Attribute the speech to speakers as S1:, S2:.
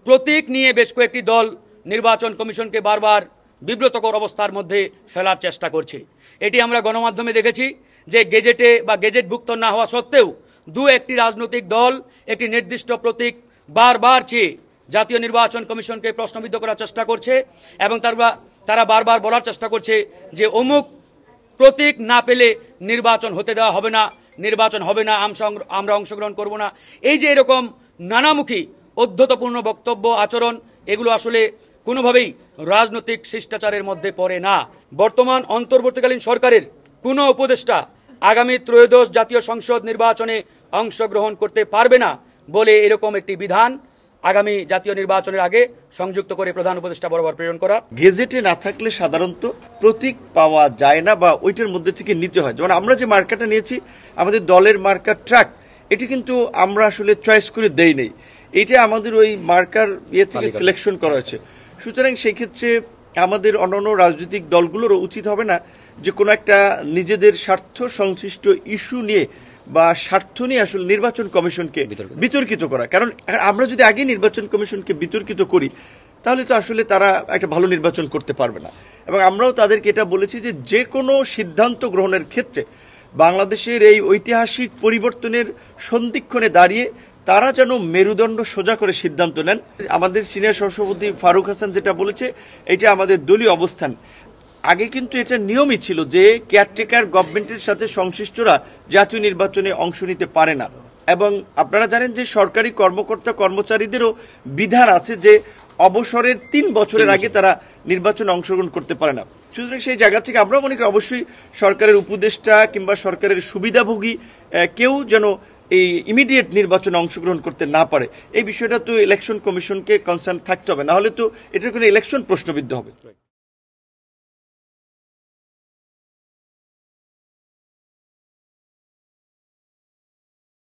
S1: প্রতীক নিয়ে বেশ কয়েকটি দল নির্বাচন কমিশনকে বারবার বিব্রতকর অবস্থার মধ্যে ফেলার চেষ্টা করছে। এটি আমরা গণমাধ্যমে দেখেছি যে গেজেটে বা গেজেটভুক্ত না হওয়া সত্ত্বেও দু একটি রাজনৈতিক দল একটি নির্দিষ্ট প্রতীক বারবার চেয়ে জাতীয় নির্বাচন কমিশনকে প্রশ্নবিদ্ধ করার চেষ্টা করছে এবং তারা বারবার বলার চেষ্টা করছে যে অমুক প্রতীক না পেলে নির্বাচন হতে দেওয়া হবে না, নির্বাচন হবে না, আমরা অংশগ্রহণ করব না। এই যে এরকম নানামুখী অধ্যতপূর্ণ বক্তব্য আচরণ, এগুলো আসলে কোনোভাবেই রাজনৈতিক শিষ্টাচারের মধ্যে পড়ে না। বর্তমান অন্তর্বর্তীকালীন সরকারের কোনো উপদেষ্টা আগামী ত্রয়োদশ জাতীয় সংসদ নির্বাচনে অংশগ্রহণ করতে পারবে না বলে এরকম একটি বিধান আগামী জাতীয় নির্বাচনের আগে সংযুক্ত করে প্রধান উপদেষ্টা বরাবর প্রেরণ করা।
S2: গেজেটে না থাকলে সাধারণত প্রতীক পাওয়া যায় না বা ওইটার মধ্যে থেকে নিতে হয়। যেমন আমরা যে মার্কাটা নিয়েছি, আমাদের দলের মার্কার ট্রাক, এটি কিন্তু আমরা আসলে চয়েস করে দেই নেই, এটা আমাদের ওই মার্কার থেকে সিলেকশন করা হয়েছে। সুতরাং সেই ক্ষেত্রে আমাদের অন্যান্য রাজনৈতিক দলগুলোরও উচিত হবে না যে কোনো একটা নিজেদের স্বার্থ সংশ্লিষ্ট ইস্যু নিয়ে বা স্বার্থ নিয়ে আসলে নির্বাচন কমিশনকে বিতর্কিত করা। কারণ আমরা যদি আগে নির্বাচন কমিশনকে বিতর্কিত করি তাহলে তো আসলে তারা একটা ভালো নির্বাচন করতে পারবে না। এবং আমরাও তাদেরকে এটা বলেছি যে যে কোনো সিদ্ধান্ত গ্রহণের ক্ষেত্রে বাংলাদেশের এই ঐতিহাসিক পরিবর্তনের সন্ধিক্ষণে দাঁড়িয়ে তারা যেন মেরুদণ্ড সোজা করে সিদ্ধান্ত নেন। আমাদের সিনিয়র সহসভাপতি ফারুক হাসান যেটা বলেছে, এটা আমাদের দলীয় অবস্থান। আগে কিন্তু এটা নিয়মই ছিল যে কেয়ারটেকার গভর্নমেন্টের সাথে সংশ্লিষ্টরা জাতীয় নির্বাচনে অংশ নিতে পারে না। এবং আপনারা জানেন যে সরকারি কর্মকর্তা কর্মচারীদেরও বিধান আছে যে অবসরের 3 বছরের আগে তারা নির্বাচনে অংশগ্রহণ করতে পারে না। সুতরাং সেই জায়গা থেকে আমরা মনে করি অবশ্যই সরকারের উপদেষ্টা কিংবা সরকারের সুবিধাভোগী কেউ যেন এই ইমিডিয়েট নির্বাচনে অংশগ্রহণ করতে না পারে, এই বিষয়টা তো ইলেকশন কমিশনকে কনসার্ন থাকতে হবে, না হলে তো এটার কোনো ইলেকশন প্রশ্নবিদ্ধ হবে।